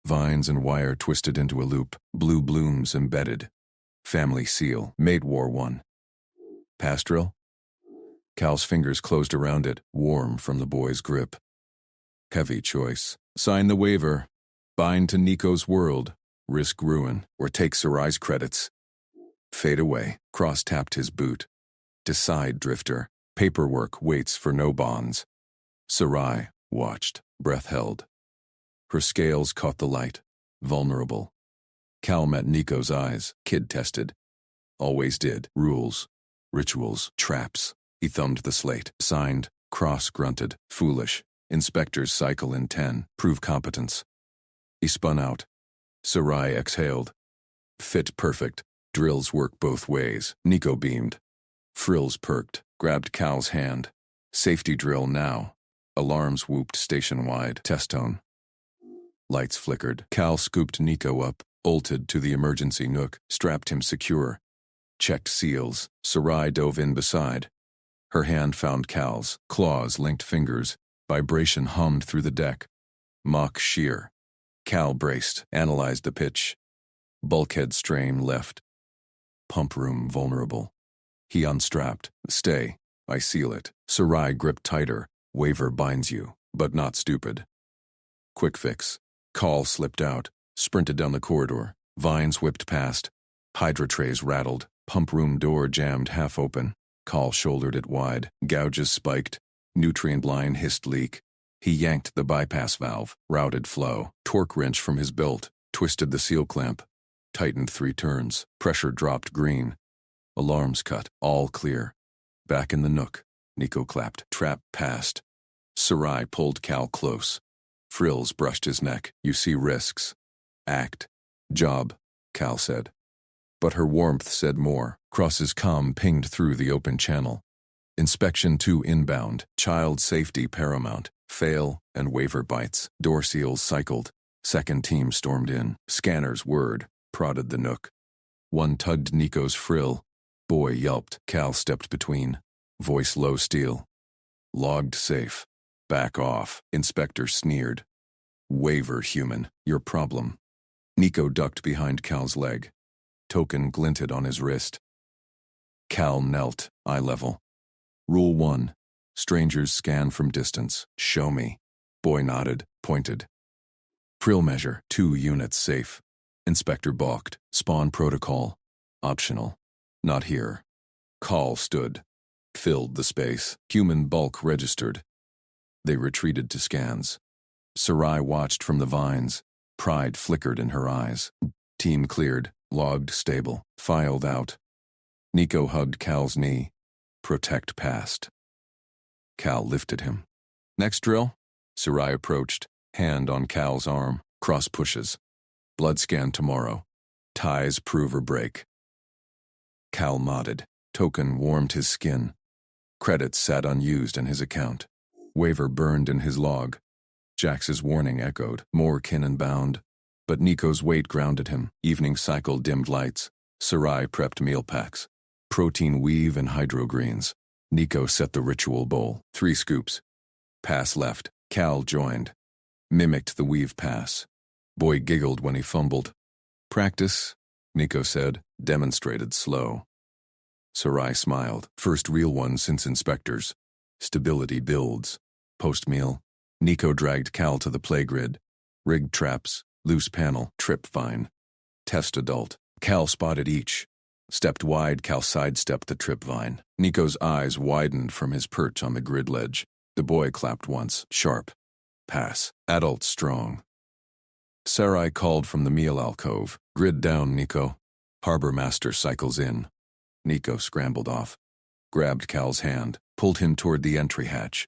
A: Vines and wire twisted into a loop. Blue blooms embedded. Family seal. Mate War 1. Pastoral? Cal's fingers closed around it, warm from the boy's grip. Heavy choice. Sign the waiver. Bind to Nico's world. Risk ruin, or take Sarai's credits. Fade away. Cross tapped his boot. Decide, drifter. Paperwork waits for no bonds. Sarai watched, breath held. Her scales caught the light. Vulnerable. Cal met Nico's eyes, kid-tested. Always did. Rules. Rituals. Traps. He thumbed the slate. Signed. Cross grunted. Foolish. Inspectors cycle in 10. Prove competence. He spun out. Sarai exhaled. Fit perfect. Drills work both ways. Nico beamed. Frills perked. Grabbed Cal's hand. Safety drill now. Alarms whooped station-wide. Test tone. Lights flickered. Cal scooped Nico up, Ulted to the emergency nook, strapped him secure. Checked seals, Sarai dove in beside. Her hand found Cal's, claws linked fingers, vibration hummed through the deck. Mock shear. Cal braced, analyzed the pitch. Bulkhead strain left. Pump room vulnerable. He unstrapped. Stay. I seal it. Sarai gripped tighter. Waiver binds you, but not stupid. Quick fix. Call slipped out, sprinted down the corridor. Vines whipped past. Hydra trays rattled. Pump room door jammed half open. Call shouldered it wide. Gouges spiked. Nutrient line hissed leak. He yanked the bypass valve, routed flow. Torque wrench from his belt, twisted the seal clamp. Tightened 3 turns. Pressure dropped green. Alarms cut. All clear. Back in the nook. Nico clapped. Trap passed. Sarai pulled Cal close. Frills brushed his neck. You see risks. Act. Job, Cal said. But her warmth said more. Cross's comm pinged through the open channel. Inspection 2 inbound. Child safety paramount. Fail and waiver bites. Door seals cycled. Second team stormed in. Scanner's word. Prodded the nook. One tugged Nico's frill. Boy yelped. Cal stepped between. Voice low steel. Logged safe. Back off. Inspector sneered. Waiver human. Your problem. Nico ducked behind Cal's leg. Token glinted on his wrist. Cal knelt, eye level. Rule 1. Strangers scan from distance. Show me. Boy nodded, pointed. Prill measure, 2 units safe. Inspector balked. Spawn protocol. Optional. Not here. Call stood. Filled the space. Human bulk registered. They retreated to scans. Sarai watched from the vines. Pride flickered in her eyes. Team cleared. Logged stable. Filed out. Nico hugged Cal's knee. Protect passed. Cal lifted him. Next drill? Sarai approached, hand on Cal's arm. Cross pushes. Blood scan tomorrow. Ties prove or break. Cal nodded. Token warmed his skin. Credits sat unused in his account. Waiver burned in his log. Jax's warning echoed. More kin and bound. But Nico's weight grounded him. Evening cycle dimmed lights. Sarai prepped meal packs. Protein weave and hydrogreens. Nico set the ritual bowl. 3 scoops. Pass left. Cal joined. Mimicked the weave pass. Boy giggled when he fumbled. Practice, Nico said, demonstrated slow. Sarai smiled. First real one since inspectors. Stability builds. Post-meal, Nico dragged Cal to the play grid. Rigged traps, loose panel, trip vine. Test adult. Cal spotted each. Stepped wide, Cal sidestepped the trip vine. Nico's eyes widened from his perch on the grid ledge. The boy clapped once, sharp. Pass. Adult strong. Sarai called from the meal alcove. Grid down, Nico. Harbor master cycles in. Nico scrambled off. Grabbed Cal's hand, pulled him toward the entry hatch.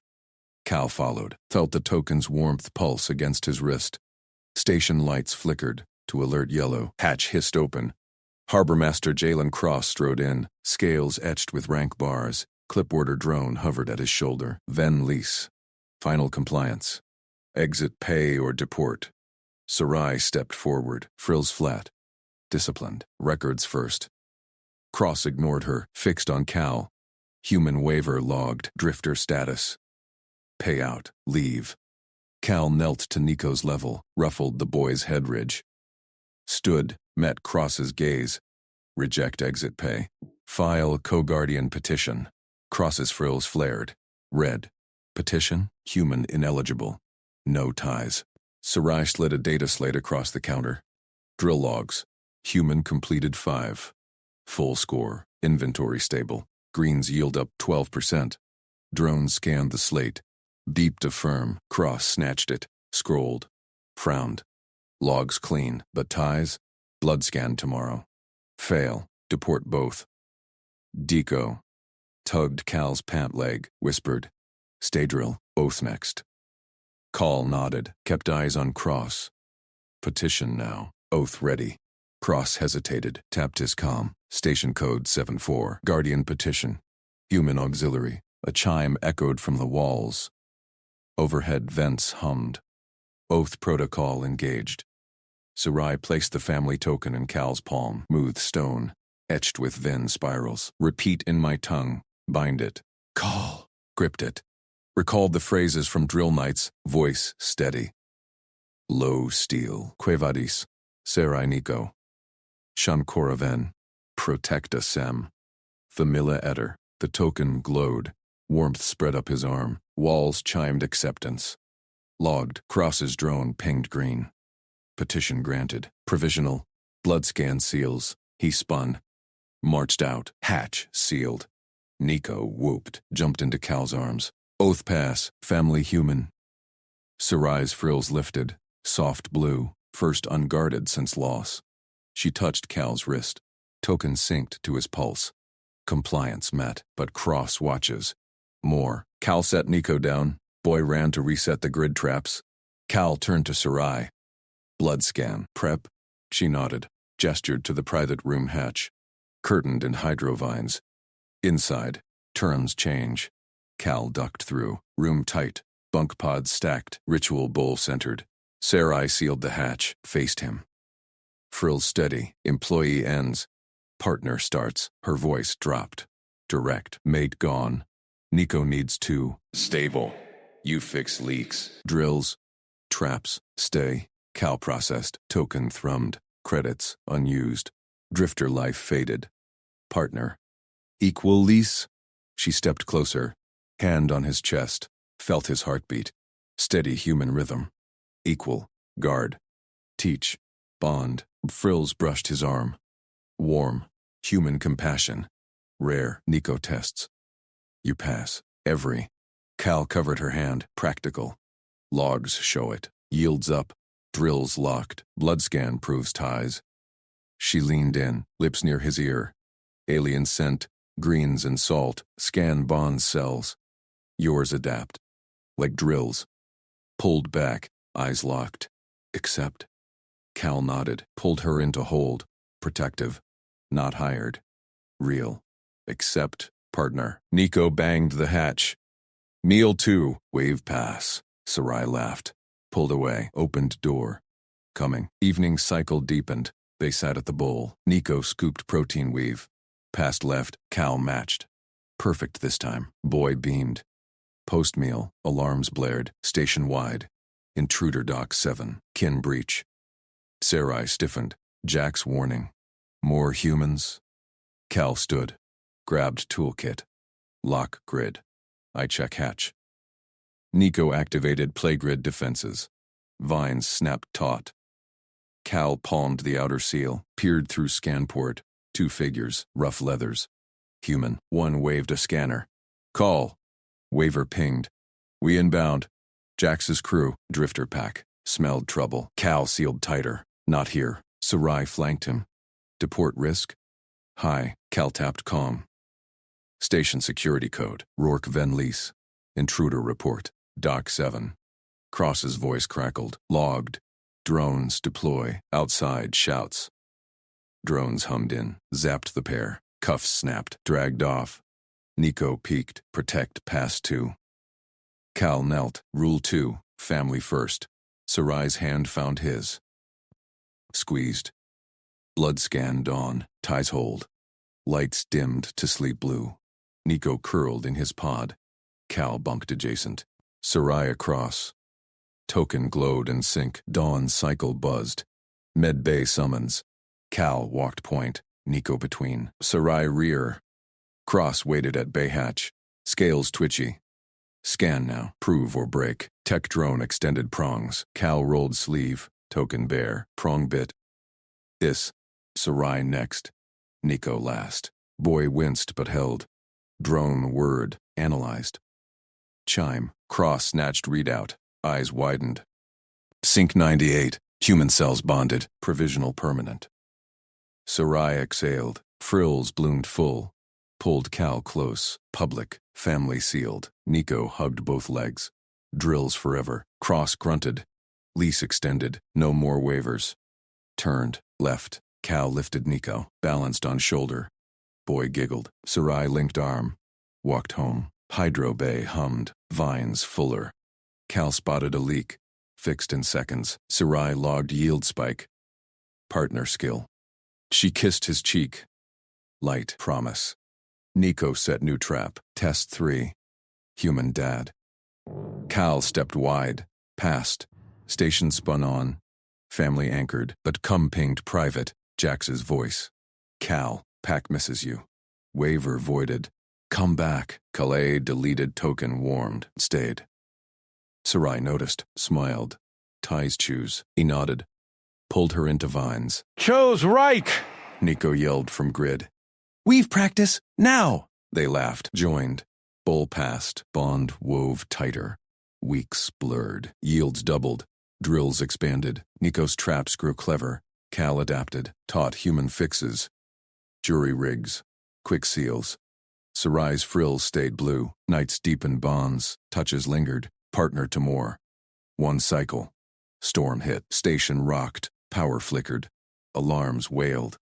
A: Cal followed, felt the token's warmth pulse against his wrist. Station lights flickered to alert yellow. Hatch hissed open. Harbor Master Jalen Cross strode in, scales etched with rank bars. Clipboarder drone hovered at his shoulder. Ven lease. Final compliance. Exit pay or deport. Sarai stepped forward, frills flat. Disciplined. Records first. Cross ignored her, fixed on Cal. Human waiver logged, drifter status. Payout, leave. Cal knelt to Nico's level, ruffled the boy's head ridge. Stood, met Cross's gaze. Reject exit pay. File co-guardian petition. Cross's frills flared. Read. Petition, human ineligible. No ties. Sarai slid a data slate across the counter. Drill logs. Human completed 5. Full score. Inventory stable. Greens yield up 12%. Drone scanned the slate. Beeped affirm. Cross snatched it. Scrolled. Frowned. Logs clean, but ties? Blood scan tomorrow. Fail. Deport both. Deco. Tugged Cal's pant leg. Whispered. Stay drill. Oath next. Call nodded. Kept eyes on Cross. Petition now. Oath ready. Cross hesitated. Tapped his comm. Station code 74. Guardian petition. Human auxiliary. A chime echoed from the walls. Overhead vents hummed. Oath protocol engaged. Sarai placed the family token in Cal's palm. Smooth stone, etched with Venn spirals. Repeat in my tongue. Bind it. Call. Gripped it. Recalled the phrases from drill nights. Voice steady. Low steel. Quevadis. Sarai Nico. Shankoraven. Protecta sem. Famila etter. The token glowed. Warmth spread up his arm. Walls chimed acceptance. Logged. Cross's drone pinged green. Petition granted. Provisional. Blood scan seals. He spun. Marched out. Hatch sealed. Nico whooped. Jumped into Cal's arms. Oath pass. Family human. Sarai's frills lifted. Soft blue. First unguarded since loss. She touched Cal's wrist. Token synced to his pulse. Compliance met, but cross watches. More. Cal set Nico down. Boy ran to reset the grid traps. Cal turned to Sarai. Blood scan. Prep? She nodded. Gestured to the private room hatch. Curtained in hydrovines. Inside. Terms change. Cal ducked through. Room tight. Bunk pods stacked. Ritual bowl centered. Sarai sealed the hatch. Faced him. Frills steady. Employee ends. Partner starts. Her voice dropped. Direct. Mate gone. Nico needs two. Stable. You fix leaks. Drills. Traps. Stay. Cal processed. Token thrummed. Credits. Unused. Drifter life faded. Partner. Equal lease? She stepped closer. Hand on his chest. Felt his heartbeat. Steady human rhythm. Equal. Guard. Teach. Bond. Frills brushed his arm. Warm. Human compassion. Rare. Nico tests. You pass. Every. Cal covered her hand. Practical. Logs show it. Yields up. Drills locked. Blood scan proves ties. She leaned in. Lips near his ear. Alien scent. Greens and salt. Scan bond cells. Yours adapt. Like drills. Pulled back. Eyes locked. Accept. Cal nodded. Pulled her into hold. Protective. Not hired. Real. Accept. Partner. Nico banged the hatch. Meal 2. Wave pass. Sarai laughed. Pulled away. Opened door. Coming. Evening cycle deepened. They sat at the bowl. Nico scooped protein weave. Passed left. Cal matched. Perfect this time. Boy beamed. Post-meal. Alarms blared. Station wide. Intruder dock 7. Kin breach. Sarai stiffened. Jack's warning. More humans? Cal stood. Grabbed toolkit. Lock grid. I check hatch. Nico activated playgrid defenses. Vines snapped taut. Cal palmed the outer seal, peered through scan port. 2 figures, rough leathers. Human. 1 waved a scanner. Call. Waver pinged. We inbound. Jax's crew, drifter pack. Smelled trouble. Cal sealed tighter. Not here. Sarai flanked him. Deport risk? High. Cal tapped calm. Station security code. Rourke Van Lees. Intruder report. Dock 7. Cross's voice crackled. Logged. Drones deploy. Outside shouts. Drones hummed in. Zapped the pair. Cuffs snapped. Dragged off. Nico peeked. Protect pass 2. Cal knelt. Rule 2. Family first. Sarai's hand found his. Squeezed. Blood scan dawn. Ties hold. Lights dimmed to sleep blue. Nico curled in his pod. Cal bunked adjacent. Sarai across. Token glowed and sync. Dawn cycle buzzed. Med bay summons. Cal walked point. Nico between. Sarai rear. Cross waited at bay hatch. Scales twitchy. Scan now. Prove or break. Tech drone extended prongs. Cal rolled sleeve. Token bare. Prong bit. This. Sarai next. Nico last. Boy winced but held. Drone word. Analyzed. Chime. Cross snatched readout. Eyes widened. Sync 98. Human cells bonded. Provisional permanent. Sarai exhaled. Frills bloomed full. Pulled Cal close. Public. Family sealed. Nico hugged both legs. Drills forever. Cross grunted. Lease extended. No more waivers. Turned. Left. Cal lifted Nico. Balanced on shoulder. Boy giggled. Sarai linked arm. Walked home. Hydro bay hummed. Vines fuller. Cal spotted a leak. Fixed in seconds. Sarai logged yield spike. Partner skill. She kissed his cheek. Light promise. Nico set new trap. Test 3. Human dad. Cal stepped wide. Passed. Station spun on. Family anchored, but pinged private. Jax's voice. Cal, pack misses you. Waiver voided. Come back. Calais deleted token warmed. Stayed. Sarai noticed. Smiled. Ties choose. He nodded. Pulled her into vines.
D: Chose Reich!
A: Nico yelled from grid. Weave practice, now! They laughed, joined. Bull passed, bond wove tighter. Weeks blurred, yields doubled, drills expanded. Nico's traps grew clever. Cal adapted, taught human fixes. Jury rigs, quick seals. Sarai's frills stayed blue, nights deepened bonds, touches lingered, partner to more. One cycle. Storm hit, station rocked, power flickered. Alarms wailed.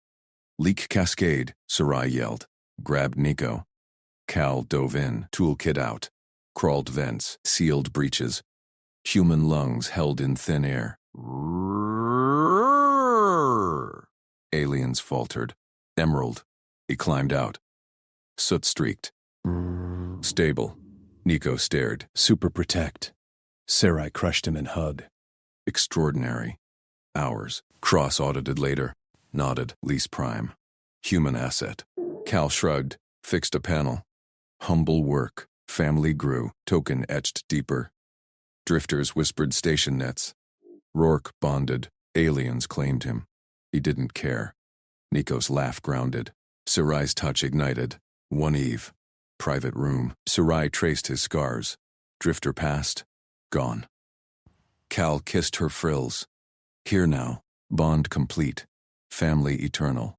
A: Leak cascade, Sarai yelled. Grabbed Nico. Cal dove in, toolkit out. Crawled vents, sealed breaches. Human lungs held in thin air. Aliens faltered. Emerald. He climbed out. Soot streaked. Stable. Nico stared.
D: Super protect. Sarai crushed him in HUD.
A: Extraordinary. Hours. Cross-audited later. Nodded. Lease prime. Human asset. Cal shrugged. Fixed a panel. Humble work. Family grew. Token etched deeper. Drifters whispered station nets. Rourke bonded. Aliens claimed him. He didn't care. Nico's laugh grounded. Sarai's touch ignited. One eve. Private room. Sarai traced his scars. Drifter passed. Gone. Cal kissed her frills. Here now. Bond complete. Family eternal.